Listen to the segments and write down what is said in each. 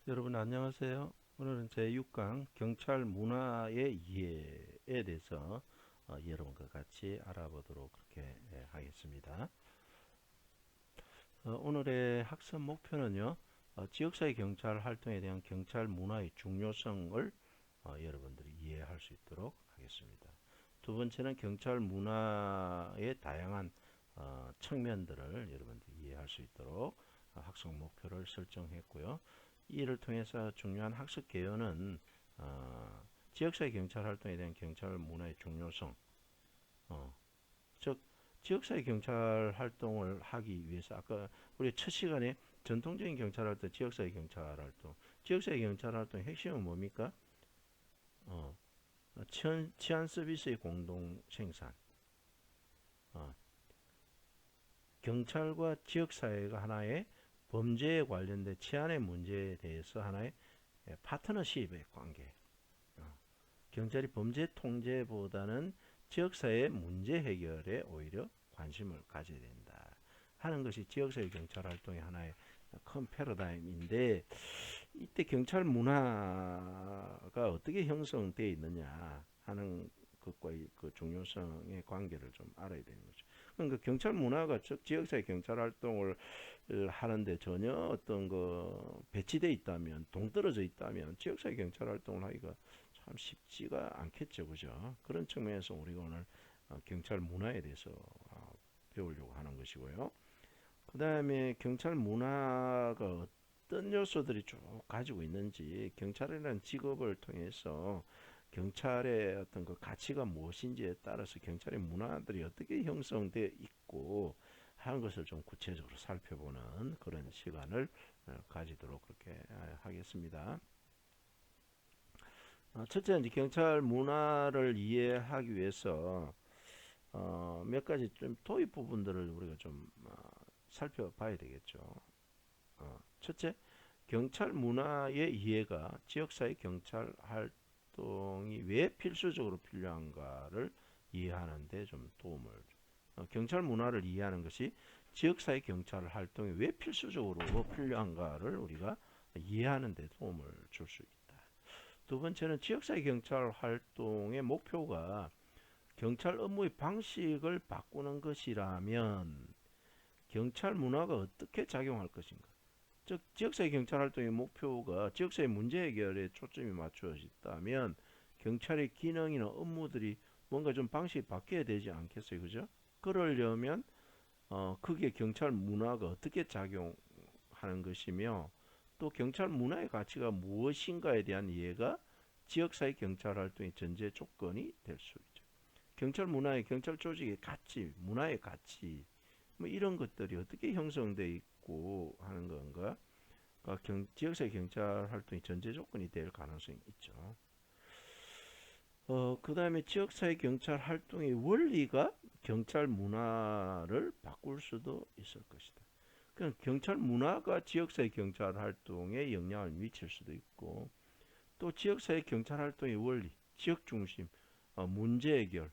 여러분 안녕하세요. 오늘은 제6강 경찰 문화의 이해에 대해서 여러분과 같이 알아보도록 그렇게 하겠습니다. 오늘의 학습 목표는요. 지역사회 경찰 활동에 대한 경찰 문화의 중요성을 여러분들이 이해할 수 있도록 하겠습니다. 두 번째는 경찰 문화의 다양한 측면들을 여러분들이 이해할 수 있도록 학습 목표를 설정했고요. 이를 통해서 중요한 학습 개요는 지역사회 경찰 활동에 대한 경찰 문화의 중요성, 어, 즉 지역사회 경찰 활동을 하기 위해서 아까 우리 첫 시간에 전통적인 경찰 활동, 지역사회 경찰 활동, 지역사회 경찰 활동의 핵심은 뭡니까? 어, 치안 서비스의 공동 생산, 어, 경찰과 지역사회가 하나의 범죄에 관련된 치안의 문제에 대해서 하나의 파트너십의 관계, 경찰이 범죄 통제보다는 지역사회 문제 해결에 오히려 관심을 가져야 된다 하는 것이 지역사회 경찰 활동의 하나의 큰 패러다임인데, 이때 경찰 문화가 어떻게 형성되어 있느냐 하는 것과의 그 중요성의 관계를 좀 알아야 되는 거죠. 그러니까 경찰 문화가 즉 지역사회 경찰 활동을 하는데 전혀 어떤 그 배치돼 있다면, 동떨어져 있다면 지역사회 경찰 활동을 하기가 참 쉽지가 않겠죠, 그죠? 그런 측면에서 우리가 오늘 경찰 문화에 대해서 배우려고 하는 것이고요. 그 다음에 경찰 문화가 어떤 요소들이 쭉 가지고 있는지, 경찰이라는 직업을 통해서 경찰의 어떤 그 가치가 무엇인지에 따라서 경찰의 문화들이 어떻게 형성되어 있고 하는 것을 좀 구체적으로 살펴보는 그런 시간을 가지도록 그렇게 하겠습니다. 첫째, 이제 경찰 문화를 이해하기 위해서 몇 가지 좀 도입 부분들을 우리가 좀 살펴봐야 되겠죠. 첫째, 경찰 문화의 이해가 지역사회 경찰 활동이 왜 필수적으로 필요한가를 이해하는 데 좀 도움을 경찰 문화를 이해하는 것이 지역사회 경찰 활동이 왜 필수적으로 필요한가를 우리가 이해하는 데 도움을 줄 수 있다. 두 번째는 지역사회 경찰 활동의 목표가 경찰 업무의 방식을 바꾸는 것이라면 경찰 문화가 어떻게 작용할 것인가? 즉 지역사회 경찰 활동의 목표가 지역사회 문제 해결에 초점이 맞춰져 있다면 경찰의 기능이나 업무들이 뭔가 좀 방식이 바뀌어야 되지 않겠어요, 그죠? 그러려면 크게 경찰 문화가 어떻게 작용하는 것이며, 또 경찰 문화의 가치가 무엇인가에 대한 이해가 지역사회 경찰 활동의 전제 조건이 될 수 있죠. 경찰 문화의 경찰 조직의 가치, 문화의 가치, 뭐 이런 것들이 어떻게 형성돼 있고 하는 건가? 지역사회 경찰 활동의 전제 조건이 될 가능성이 있죠. 그 다음에 지역사회 경찰 활동의 원리가 경찰 문화를 바꿀 수도 있을 것이다. 그냥 경찰 문화가 지역사회 경찰 활동에 영향을 미칠 수도 있고, 또 지역사회 경찰 활동의 원리, 지역 중심, 문제 해결,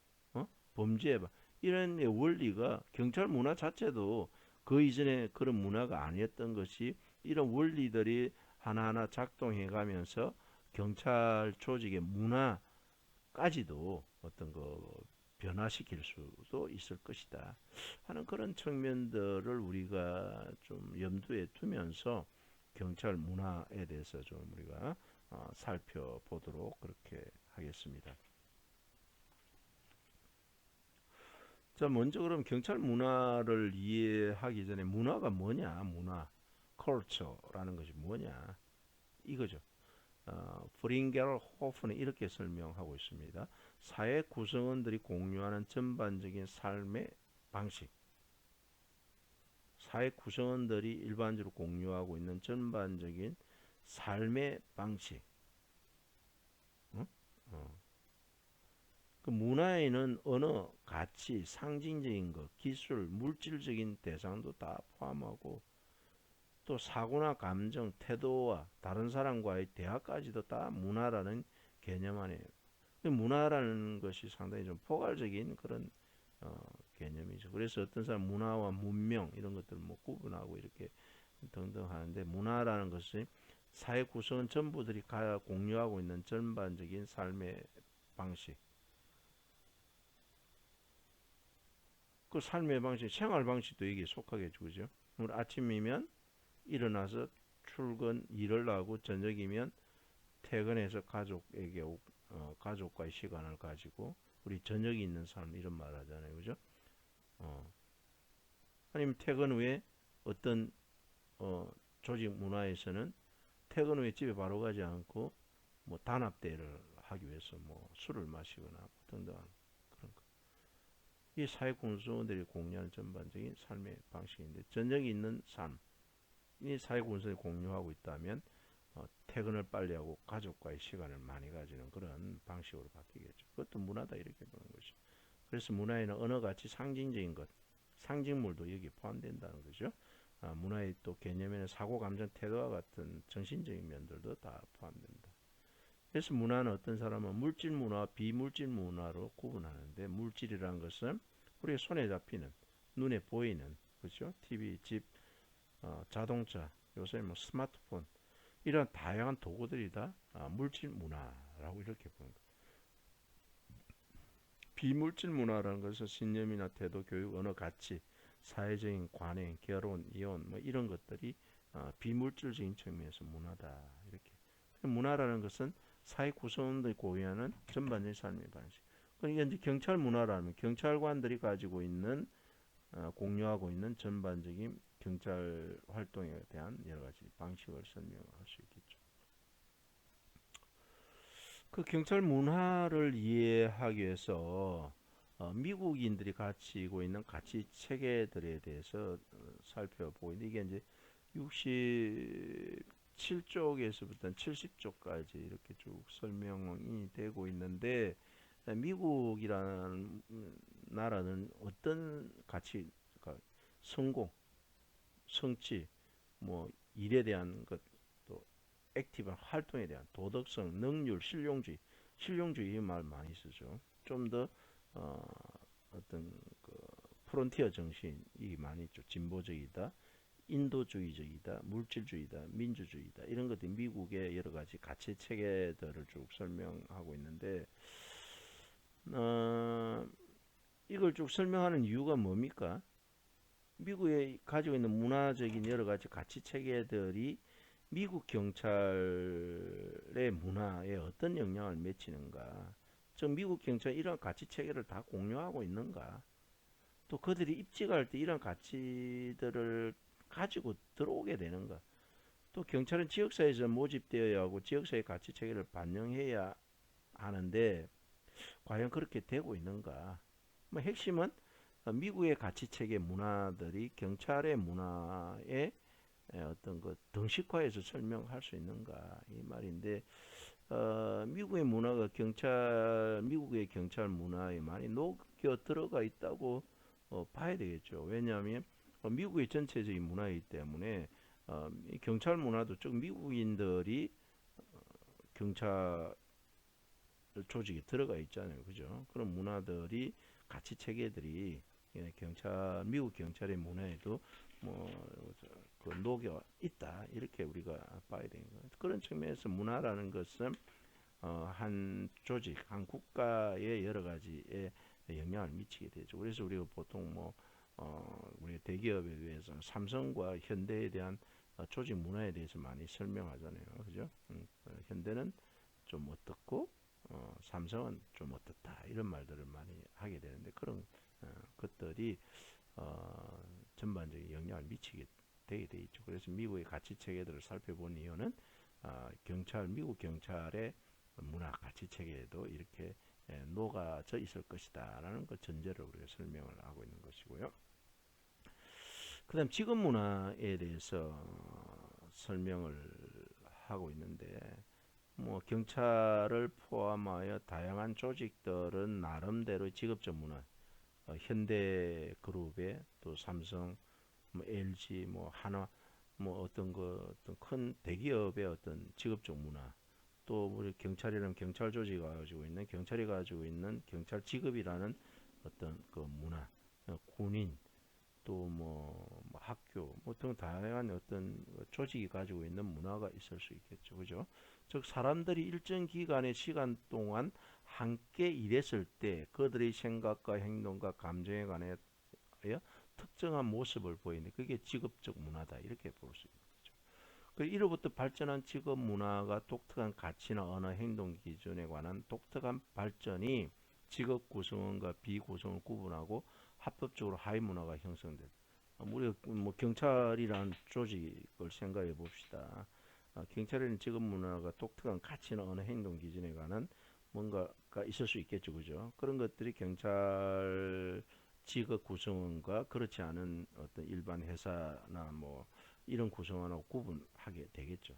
범죄 예방, 이런 원리가 경찰 문화 자체도 그 이전에 그런 문화가 아니었던 것이 이런 원리들이 하나하나 작동해 가면서 경찰 조직의 문화까지도 어떤 거 변화시킬 수도 있을 것이다 하는 그런 측면들을 우리가 좀 염두에 두면서 경찰 문화에 대해서 좀 우리가 살펴보도록 그렇게 하겠습니다. 자, 먼저 그럼 경찰 문화를 이해하기 전에 문화가 뭐냐, 문화, culture라는 것이 뭐냐, 이거죠. 프링겔 호프는 이렇게 설명하고 있습니다. 사회 구성원들이 공유하는 전반적인 삶의 방식, 사회 구성원들이 일반적으로 공유하고 있는 전반적인 삶의 방식. 어? 어. 그 문화에는 언어, 가치, 상징적인 것, 기술, 물질적인 대상도 다 포함하고, 또 사고나 감정, 태도와 다른 사람과의 대화까지도 다 문화라는 개념 안에, 문화라는 것이 상당히 좀 포괄적인 그런 어, 개념이죠. 그래서 어떤 사람 문화와 문명 이런 것들을 뭐 구분하고 이렇게 등등 하는데, 문화라는 것이 사회 구성원 전부들이 공유하고 있는 전반적인 삶의 방식. 그 삶의 방식, 생활 방식도 여기에 속하겠죠, 그죠? 우리 아침이면 일어나서 출근, 일을 하고 저녁이면 퇴근해서 가족과의 시간을 가지고 우리 저녁이 있는 삶 이런 말 하잖아요, 그죠? 어, 아니면 퇴근 후에 어떤 조직 문화에서는 퇴근 후에 집에 바로 가지 않고 뭐 단합대회를 하기 위해서 뭐 술을 마시거나 등등한 그런 거. 이 사회 구성원들이 공유하는 전반적인 삶의 방식인데 저녁이 있는 삶, 이 사회 구성원이 공유하고 있다면 퇴근을 빨리 하고 가족과의 시간을 많이 가지는 그런 방식으로 바뀌겠죠. 그것도 문화다 이렇게 보는 것이죠. 그래서 문화에는 언어같이 상징적인 것, 상징물도 여기 포함된다는 거죠. 문화의 또 개념에는 사고, 감정, 태도와 같은 정신적인 면들도 다 포함된다. 그래서 문화는 어떤 사람은 물질 문화와 비물질 문화로 구분하는데 물질이라는 것은 우리의 손에 잡히는 눈에 보이는 그렇죠? TV, 집, 자동차, 요새 뭐 스마트폰 이런 다양한 도구들이 다 물질 문화라고 이렇게 보는 거예요. 비물질 문화라는 것은 신념이나 태도, 교육, 언어, 가치, 사회적인 관행, 결혼, 이혼 뭐 이런 것들이 비물질적인 측면에서 문화다 이렇게. 문화라는 것은 사회 구성원들이 고유하는 전반적인 삶의 방식. 그러니까 이제 경찰 문화라면 경찰관들이 가지고 있는 공유하고 있는 전반적인 경찰 활동에 대한 여러 가지 방식을 설명할 수 있겠죠. 그 경찰 문화를 이해하기 위해서 미국인들이 가지고 있는 가치 체계들에 대해서 살펴보고 있는데 이게 이제 67쪽에서부터 70쪽까지 이렇게 쭉 설명이 되고 있는데 미국이라는 나라는 어떤 가치, 그러니까 성공, 성취, 뭐 일에 대한 것, 또 액티브한 활동에 대한 도덕성, 능률, 실용주의 이 말 많이 쓰죠. 좀 더 어떤 그 프론티어 정신이 많이 있죠. 진보적이다, 인도주의적이다, 물질주의다, 민주주의다 이런 것들이 미국의 여러 가지 가치 체계들을 쭉 설명하고 있는데 이걸 쭉 설명하는 이유가 뭡니까? 미국에 가지고 있는 문화적인 여러 가지 가치 체계들이 미국 경찰의 문화에 어떤 영향을 미치는가? 즉 미국 경찰 이런 가치 체계를 다 공유하고 있는가? 또 그들이 입직할 때 이런 가치들을 가지고 들어오게 되는가? 또 경찰은 지역사회에서 모집되어야 하고 지역사회 가치 체계를 반영해야 하는데 과연 그렇게 되고 있는가? 뭐 핵심은 미국의 가치 체계 문화들이 경찰의 문화에 어떤 그 등식화해서 설명할 수 있는가 이 말인데 미국의 문화가 미국의 경찰 문화에 많이 녹여 들어가 있다고 봐야 되겠죠. 왜냐하면 미국의 전체적인 문화이기 때문에 경찰 문화도 즉 미국인들이 경찰 조직에 들어가 있잖아요, 그죠? 그런 문화들이 가치 체계들이 미국 경찰의 문화에도 뭐그 녹여 있다 이렇게 우리가 봐야 되는 거예요. 그런 측면에서 문화라는 것은 한 조직, 한 국가의 여러 가지에 영향을 미치게 되죠. 그래서 우리가 보통 우리 대기업에 대해서 삼성과 현대에 대한 조직 문화에 대해서 많이 설명하잖아요, 그죠? 현대는 좀 어떻고 삼성은 좀 어떻다 이런 말들을 많이 하게 되는데 그런 것들이 전반적인 영향을 미치게 되게 돼 있죠. 그래서 미국의 가치 체계들을 살펴본 이유는 미국 경찰의 문화 가치 체계에도 이렇게 녹아져 있을 것이다라는 그 전제를 우리가 설명을 하고 있는 것이고요. 그다음 지금 문화에 대해서 설명을 하고 있는데 뭐 경찰을 포함하여 다양한 조직들은 나름대로 직업적 문화, 현대 그룹의 또 삼성, 뭐 LG, 뭐 한화, 뭐 어떤 큰 대기업의 어떤 직업적 문화, 또 우리 경찰이라면 경찰 조직이 가지고 있는 경찰이 가지고 있는 경찰 직업이라는 어떤 그 문화, 군인, 또 뭐 학교 뭐 등 다양한 어떤 조직이 가지고 있는 문화가 있을 수 있겠죠. 그죠? 즉 사람들이 일정 기간의 시간 동안 함께 일했을 때 그들의 생각과 행동과 감정에 관하여 특정한 모습을 보이는 그게 직업적 문화다 이렇게 볼 수 있는 거죠. 그 이로부터 발전한 직업 문화가 독특한 가치나 언어, 행동 기준에 관한 독특한 발전이 직업 구성원과 비구성을 구분하고 합법적으로 하위 문화가 형성된다. 우리가 뭐 경찰이라는 조직을 생각해 봅시다. 경찰에는 직업 문화가 독특한 가치나 언어, 행동 기준에 관한 뭔가가 있을 수 있겠죠, 그죠? 그런 것들이 경찰 직업 구성원과 그렇지 않은 어떤 일반 회사나 뭐 이런 구성원하고 구분하게 되겠죠.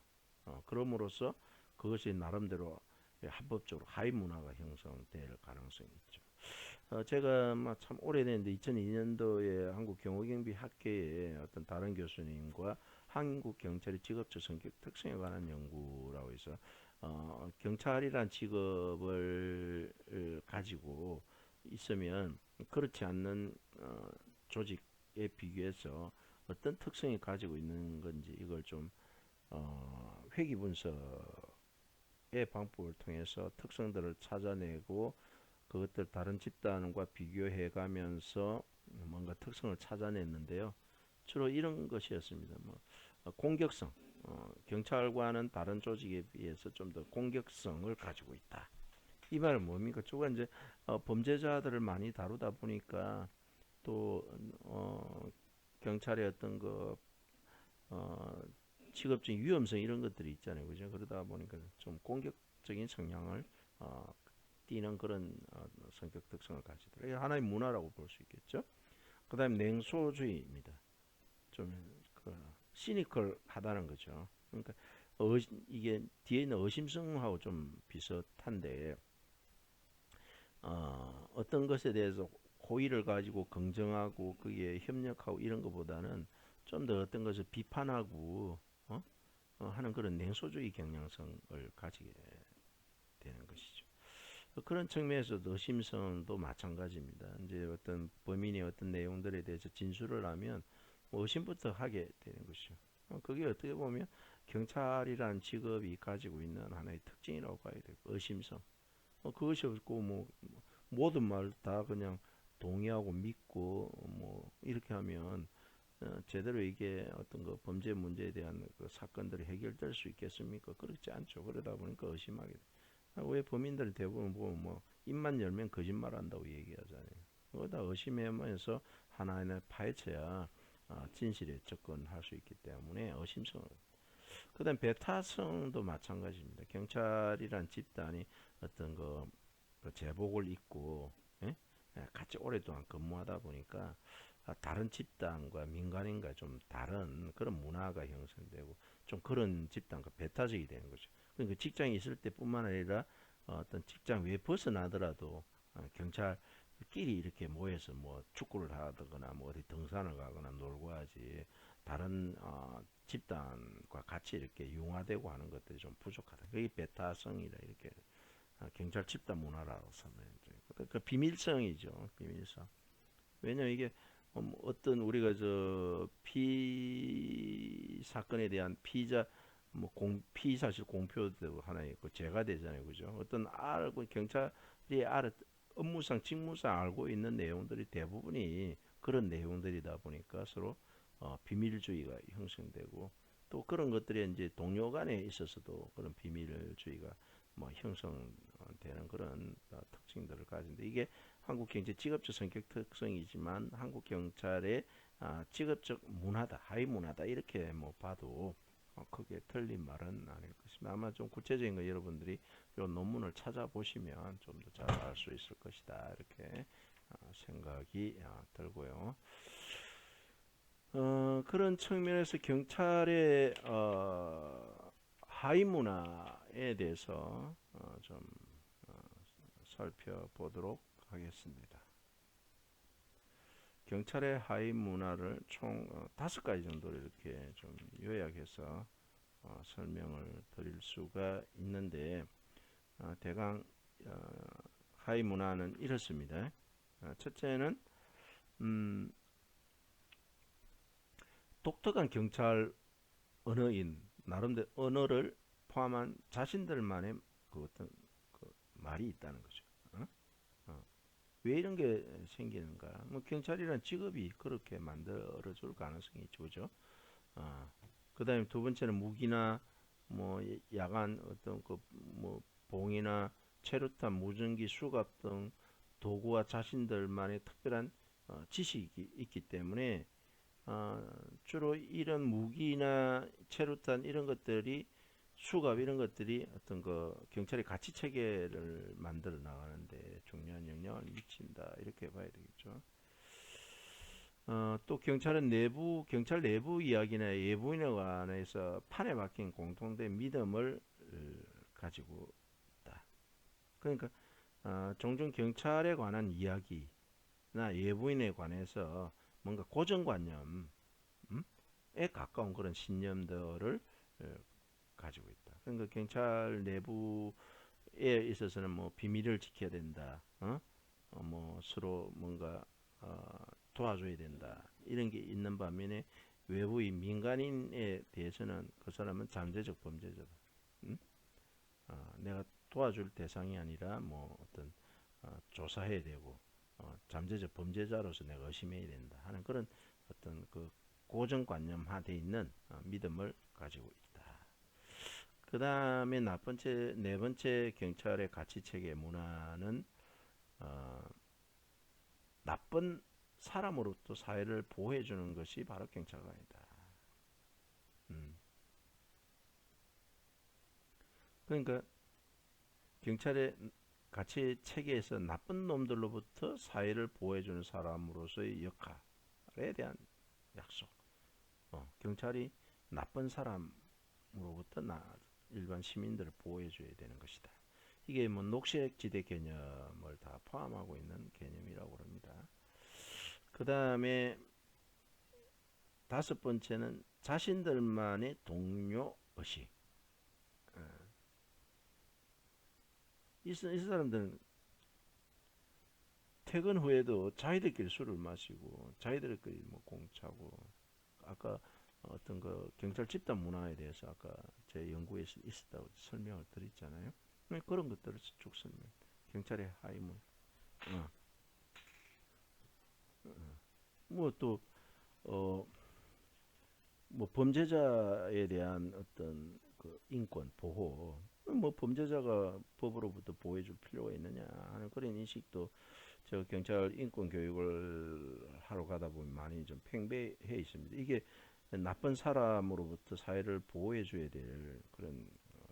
그럼으로써 그것이 나름대로 합법적으로 하위 문화가 형성될 가능성이 있죠. 제가 참 오래됐는데 2002년도에 한국 경호경비학회의 어떤 다른 교수님과 한국 경찰의 직업적 성격 특성에 관한 연구라고 해서 경찰이란 직업을 가지고 있으면 그렇지 않는 조직에 비교해서 어떤 특성이 가지고 있는 건지 이걸 좀 회귀 분석의 방법을 통해서 특성들을 찾아내고 그것들 다른 집단과 비교해 가면서 뭔가 특성을 찾아냈는데요. 주로 이런 것이었습니다. 공격성, 경찰과는 다른 조직에 비해서 좀 더 공격성을 가지고 있다. 이 말은 뭡니까? 조금 이제 범죄자들을 많이 다루다 보니까 또 경찰의 어떤 그 어, 직업적인 위험성 이런 것들이 있잖아요, 그죠? 그러다 보니까 좀 공격적인 성향을 띠는 그런 성격 특성을 가지더라. 이게 하나의 문화라고 볼 수 있겠죠. 그다음 냉소주의입니다. 좀그 시니컬하다는 거죠. 그러니까 이게 뒤에 있는 의심성하고 좀 비슷한데 어떤 것에 대해서 호의를 가지고 긍정하고 그게 협력하고 이런 것보다는 좀 더 어떤 것을 비판하고 하는 그런 냉소주의 경향성을 가지게 되는 것이죠. 그런 측면에서도 의심성도 마찬가지입니다. 이제 어떤 범인이 어떤 내용들에 대해서 진술을 하면 의심부터 하게 되는 것이죠. 그게 어떻게 보면 경찰이라는 직업이 가지고 있는 하나의 특징이라고 봐야 되고 의심성. 그것이 없고 뭐 모든 말 다 그냥 동의하고 믿고 뭐 이렇게 하면 제대로 이게 어떤 그 범죄 문제에 대한 그 사건들이 해결될 수 있겠습니까? 그렇지 않죠. 그러다 보니까 의심하게 돼. 왜 범인들은 대부분 보면 뭐 입만 열면 거짓말한다고 얘기하잖아요. 그거다 의심하면서 하나하나 파헤쳐야 진실에 접근할 수 있기 때문에 의심성을. 그다음 배타성도 마찬가지입니다. 경찰이란 집단이 어떤 그 제복을 입고 같이 오랫동안 근무하다 보니까 다른 집단과 민간인과 좀 다른 그런 문화가 형성되고 좀 그런 집단과 배타적이 되는 거죠. 그러니까 직장에 있을 때뿐만 아니라 어떤 직장 외에 벗어나더라도 경찰끼리 이렇게 모여서 뭐 축구를 하거나 뭐 어디 등산을 가거나 놀고 하지 다른 집단과 같이 이렇게 융화되고 하는 것들이 좀 부족하다. 그게 배타성이다 이렇게 경찰 집단 문화라고 설명해요. 그 비밀성이죠. 비밀성. 왜냐면 이게 어떤 우리가 저 피 사건에 대한 피의자 피의 사실 공표도 하나의 그 죄가 되잖아요, 그죠? 어떤 알고 경찰이 업무상 직무상 알고 있는 내용들이 대부분이 그런 내용들이다 보니까 서로 비밀주의가 형성되고 또 그런 것들이 이제 동료 간에 있어서도 그런 비밀주의가 형성되는 그런 특징들을 가진데 이게 한국 경제 직업적 성격 특성이지만 한국 경찰의 직업적 문화다, 하위 문화다 이렇게 봐도 크게 틀린 말은 아닐 것입니다. 아마 좀 구체적인 거 여러분들이 이 논문을 찾아보시면 좀 더 잘 알 수 있을 것이다 이렇게 생각이 들고요. 그런 측면에서 경찰의 하위 문화에 대해서 좀 살펴보도록 하겠습니다. 경찰의 하위 문화를 총 5가지 정도로 이렇게 좀 요약해서 설명을 드릴 수가 있는데 대강 하위 문화는 이렇습니다. 첫째는 독특한 경찰 언어인 나름대로 언어를 포함한 자신들만의 그 어떤 그 말이 있다는 거죠. 어? 어. 왜 이런 게 생기는가? 뭐 경찰이라는 직업이 그렇게 만들어 줄 가능성이 있죠, 그죠? 어. 그다음에 두 번째는 무기나 뭐 야간 어떤 그 뭐 봉이나 체류탄, 무전기, 수갑 등 도구와 자신들만의 특별한 지식이 있기 때문에 어, 주로 이런 무기나 체류탄 이런 것들이 수갑 이런 것들이 어떤 그 경찰의 가치 체계를 만들어 나가는데 중요한 영향을 미친다 이렇게 봐야 되겠죠. 또 경찰은 경찰 내부 이야기나 외부인에 관해서 판에 박힌 공통된 믿음을 가지고 있다. 그러니까 종종 경찰에 관한 이야기나 외부인에 관해서 뭔가 고정관념 에 가까운 그런 신념들을 어, 가지고 있다. 그러니까 경찰 내부에 있어서는 뭐 비밀을 지켜야 된다. 뭐 서로 뭔가 도와줘야 된다. 이런 게 있는 반면에 외부인 민간인에 대해서는 그 사람은 잠재적 범죄자다. 음? 내가 도와줄 대상이 아니라 뭐 어떤 조사해야 되고 잠재적 범죄자로서 내가 의심해야 된다 하는 그런 어떤 그 고정관념화돼 있는 믿음을 가지고 있다. 그 다음에 네 번째 경찰의 가치 체계 문화는 어, 나쁜 사람으로부터 사회를 보호해주는 것이 바로 경찰관이다. 음. 그러니까 경찰의 가치 체계에서 나쁜 놈들로부터 사회를 보호해주는 사람으로서의 역할에 대한 약속. 경찰이 나쁜 사람으로부터 일반 시민들을 보호해줘야 되는 것이다. 이게 뭐 녹색지대 개념을 다 포함하고 있는 개념이라고 합니다. 그 다음에 다섯 번째는 자신들만의 동료 의식. 이 사람들은 퇴근 후에도 자기들끼리 술을 마시고 자기들끼리 뭐 공차고 아까 어떤 그 경찰 집단 문화에 대해서 아까 제 연구에 있었다고 설명을 드렸잖아요. 그런 것들을 쭉 설명. 경찰의 하임을 뭐또 어, 뭐 범죄자에 대한 어떤 그 인권 보호 뭐 범죄자가 법으로부터 보호해줄 필요가 있느냐 하는 그런 인식도 저 경찰 인권 교육을 하러 가다 보면 많이 좀 팽배해 있습니다. 이게 나쁜 사람으로부터 사회를 보호해줘야 될 그런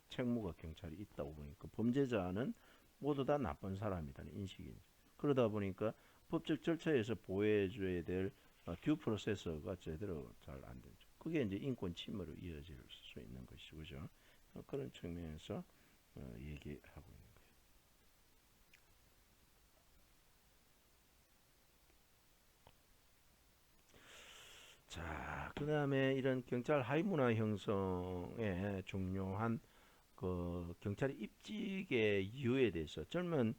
책무가 경찰이 있다고 보니까 범죄자는 모두 다 나쁜 사람이라는 인식이 그러다 보니까 법적 절차에서 보호해줘야 될 듀 프로세서가 제대로 잘 안 되죠. 그게 이제 인권 침해로 이어질 수 있는 것이죠, 그죠? 그런 측면에서 얘기하고 있는. 자, 그 다음에 이런 경찰 하위 문화 형성에 중요한 그 경찰 입직의 이유에 대해서 젊은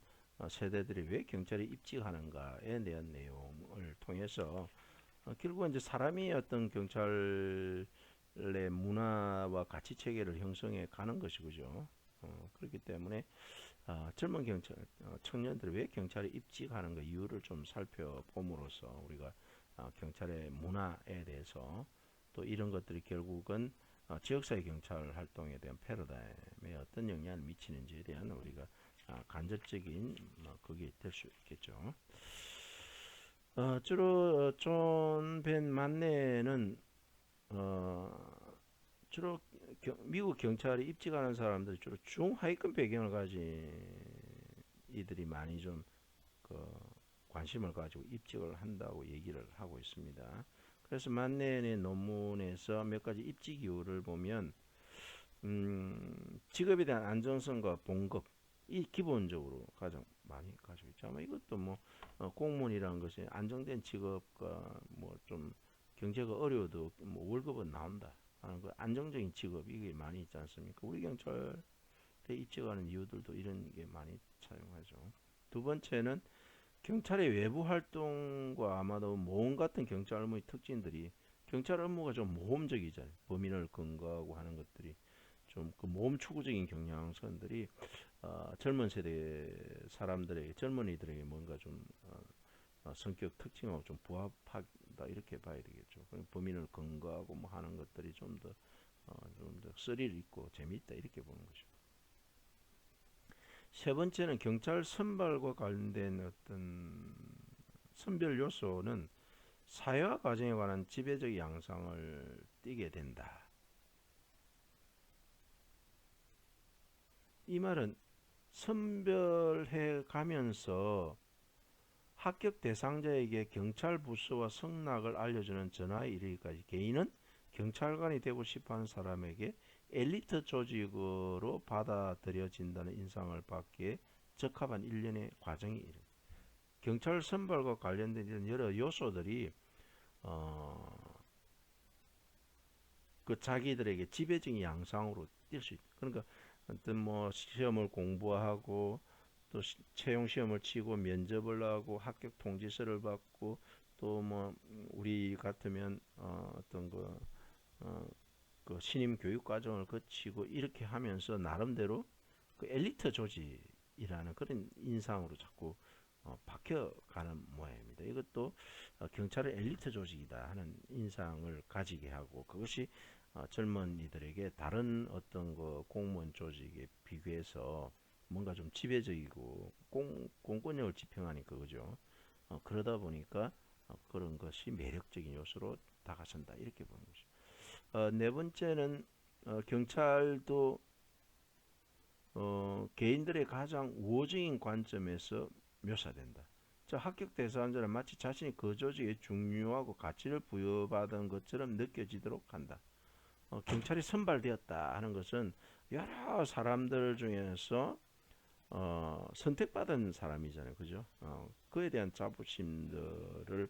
세대들이 왜 경찰에 입직하는가에 대한 내용을 통해서 결국은 이제 사람이 어떤 경찰의 문화와 가치 체계를 형성해 가는 것이죠. 그렇기 때문에 젊은 경찰 청년들이 왜 경찰에 입직하는가 이유를 좀 살펴봄으로써 우리가 경찰의 문화에 대해서 또 이런 것들이 결국은 지역사회 경찰 활동에 대한 패러다임에 어떤 영향을 미치는지에 대한 우리가 간접적인 그게 될 수 있겠죠. 주로 존 만네는 주로 미국 경찰에 입직하는 사람들이 주로 중하위권 배경을 가진 이들이 많이 좀 그 관심을 가지고 입직을 한다고 얘기를 하고 있습니다. 그래서 만넨의 논문에서 몇 가지 입직 이유를 보면 직업에 대한 안정성과 봉급 이 기본적으로 가장 많이 가지고 있죠. 아마 이것도 뭐 공무원이라는 것이 안정된 직업과 뭐 좀 경제가 어려워도 뭐 월급은 나온다 하는 그 안정적인 직업 이게 많이 있지 않습니까? 우리 경찰에 입직하는 이유들도 이런 게 많이 차용하죠. 두 번째는 경찰의 외부 활동과 아마도 모험 같은 경찰 업무의 특징들이 경찰 업무가 좀 모험적이잖아요. 범인을 근거하고 하는 것들이 좀 그 모험 추구적인 경향성들이 젊은 세대 사람들에게 젊은이들에게 뭔가 좀 성격 특징하고 좀 부합하다 이렇게 봐야 되겠죠. 범인을 근거하고 뭐 하는 것들이 좀 더 스릴 있고 재미있다 이렇게 보는 거죠. 세 번째는 경찰 선발과 관련된 어떤 선별 요소는 사회화 과정에 관한 지배적 양상을 띠게 된다. 이 말은 선별해 가면서 합격 대상자에게 경찰 부서와 성락을 알려주는 전화에 이르기까지 개인은 경찰관이 되고 싶어하는 사람에게 엘리트 조직으로 받아들여진다는 인상을 받기에 적합한 일련의 과정이 이릅니다. 경찰 선발과 관련된 이런 여러 요소들이 어, 그 자기들에게 지배적인 양상으로 뛸 수 있다. 그러니까 어떤 뭐 시험을 공부하고 또 채용 시험을 치고 면접을 하고 합격 통지서를 받고 또 뭐 우리 같으면 어떤 어, 그 신임 교육 과정을 거치고 이렇게 하면서 나름대로 그 엘리트 조직이라는 그런 인상으로 자꾸 박혀가는 모양입니다. 이것도 경찰은 엘리트 조직이다 하는 인상을 가지게 하고 그것이 젊은이들에게 다른 어떤 그 공무원 조직에 비교해서 뭔가 좀 지배적이고 공권력을 지평하니까 그죠. 그러다 보니까 그런 것이 매력적인 요소로 다가선다 이렇게 보는 거죠. 네 번째는 경찰도 개인들의 가장 우호적인 관점에서 묘사된다. 자, 합격 대상자는 마치 자신이 그 조직에 중요하고 가치를 부여받은 것처럼 느껴지도록 한다. 경찰이 선발되었다 하는 것은 여러 사람들 중에서 선택받은 사람이잖아요, 그죠? 그에 대한 자부심들을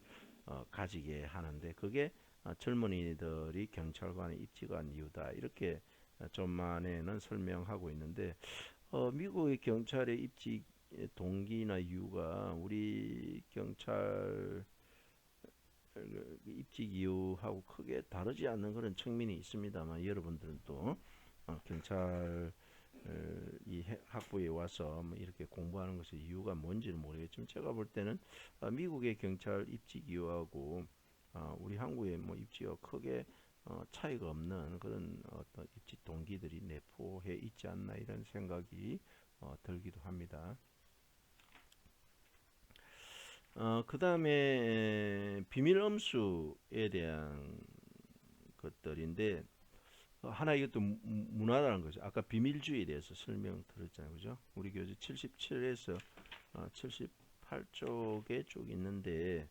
가지게 하는데 그게 젊은이들이 경찰관에 입직한 이유다 이렇게 좀만에는 설명하고 있는데 미국의 경찰의 입직 동기나 이유가 우리 경찰 입직 이유하고 크게 다르지 않는 그런 측면이 있습니다만 여러분들은 또 경찰 이 학부에 와서 뭐 이렇게 공부하는 것의 이유가 뭔지는 모르겠지만 제가 볼 때는 미국의 경찰 입직 이유하고 우리 한국의 뭐 입지와 크게 차이가 없는 그런 어떤 입직 동기들이 내포해 있지 않나 이런 생각이 들기도 합니다. 그 다음에 비밀 엄수에 대한 것들인데 하나 이것도 문화라는 거죠. 아까 비밀주의에 대해서 설명 들었잖아요. 그죠? 우리 교재 77에서 78쪽에 쭉 있는데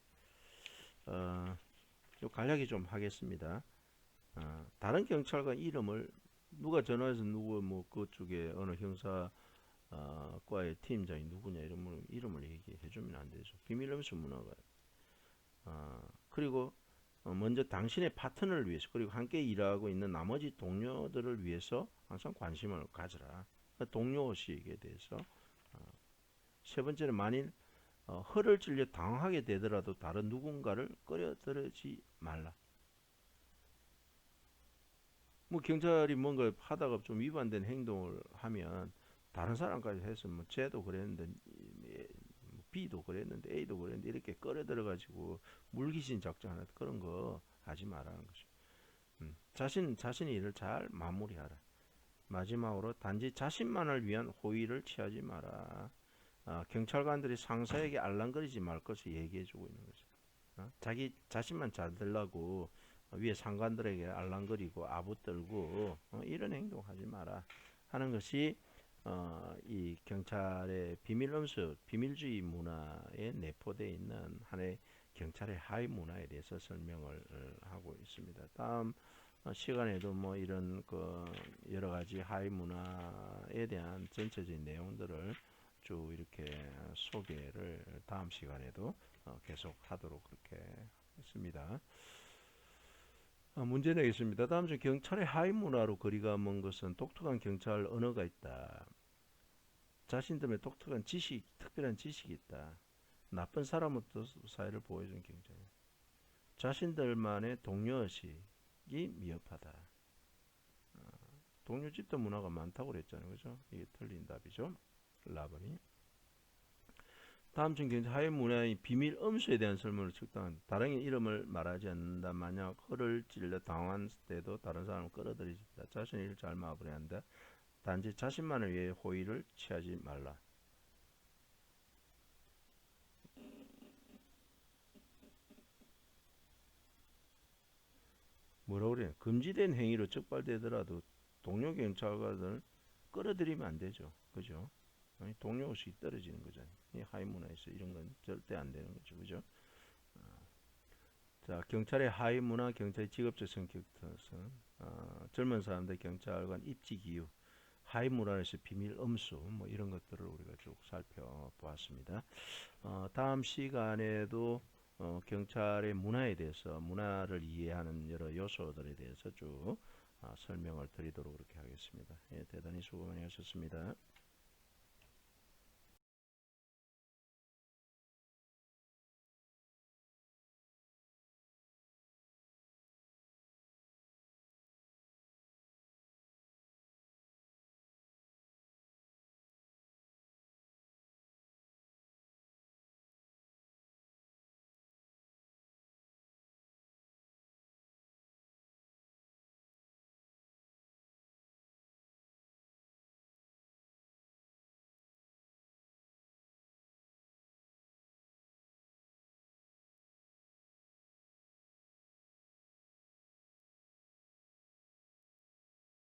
간략히 좀 하겠습니다. 다른 경찰관 이름을 누가 전화해서 누구 뭐 그쪽에 어느 형사 과의 팀장이 누구냐 이름을 얘기해 주면 안 되죠. 비밀 엄수 문화가 그리고 먼저 당신의 파트너를 위해서 그리고 함께 일하고 있는 나머지 동료들을 위해서 항상 관심을 가져라. 동료의식에 대해서 세 번째는 만일 허를 찔려 당하게 되더라도 다른 누군가를 끌어들이지 말라. 뭐 경찰이 뭔가 하다가 좀 위반된 행동을 하면 다른 사람까지 해서 뭐 쟤도 그랬는데 B도 그랬는데 A도 그랬는데 이렇게 끌어들여 가지고 물귀신 작전하는 그런 거 하지 말라는 거죠. 자신의 일을 잘 마무리하라. 마지막으로 단지 자신만을 위한 호의를 취하지 마라. 경찰관들이 상사에게 알랑거리지 말 것을 얘기해주고 있는 거죠. 자기 자신만 잘 되려고 위에 상관들에게 알랑거리고 아부떨고 이런 행동하지 마라 하는 것이 이 경찰의 비밀 엄수, 비밀주의 문화에 내포되어 있는 하나의 경찰의 하위 문화에 대해서 설명을 하고 있습니다. 다음 시간에도 뭐 이런 그 여러 가지 하위 문화에 대한 전체적인 내용들을 쭉 이렇게 소개를 다음 시간에도 계속 하도록 그렇게 했습니다. 문제 내겠습니다. 다음 중 경찰의 하위 문화로 거리가 먼 것은 독특한 경찰 언어가 있다. 자신들의 독특한 특별한 지식이 있다. 나쁜 사람부터 사회를 보호해주는 경찰. 자신들만의 동료의식이 미흡하다. 동료집도 문화가 많다고 그랬잖아요. 그죠? 이게 틀린 답이죠. 라번이. 다음 중 경제 하위 문화의 비밀 음수에 대한 설문을 측정한 다른 이름을 말하지 않는다. 만약 허를 찔려 당황한 때도 다른 사람을 끌어들이다. 자신의 일을 잘 마무리해야 한다. 단지 자신만을 위해 호의를 취하지 말라. 뭐라고 그래? 금지된 행위로 적발되더라도 동료 경찰관을 끌어들이면 안 되죠. 그죠? 아니, 동료 의식이 떨어지는 거잖아요. 이 하위 문화에서 이런 건 절대 안 되는 거죠. 그죠? 자, 경찰의 하위 문화, 경찰의 직업적 성격 특성, 젊은 사람들 경찰관 입직 이유, 하위 문화에서 비밀 음수, 뭐 이런 것들을 우리가 쭉 살펴보았습니다. 다음 시간에도 경찰의 문화에 대해서 문화를 이해하는 여러 요소들에 대해서 쭉 설명을 드리도록 그렇게 하겠습니다. 예, 대단히 수고 많이 하셨습니다.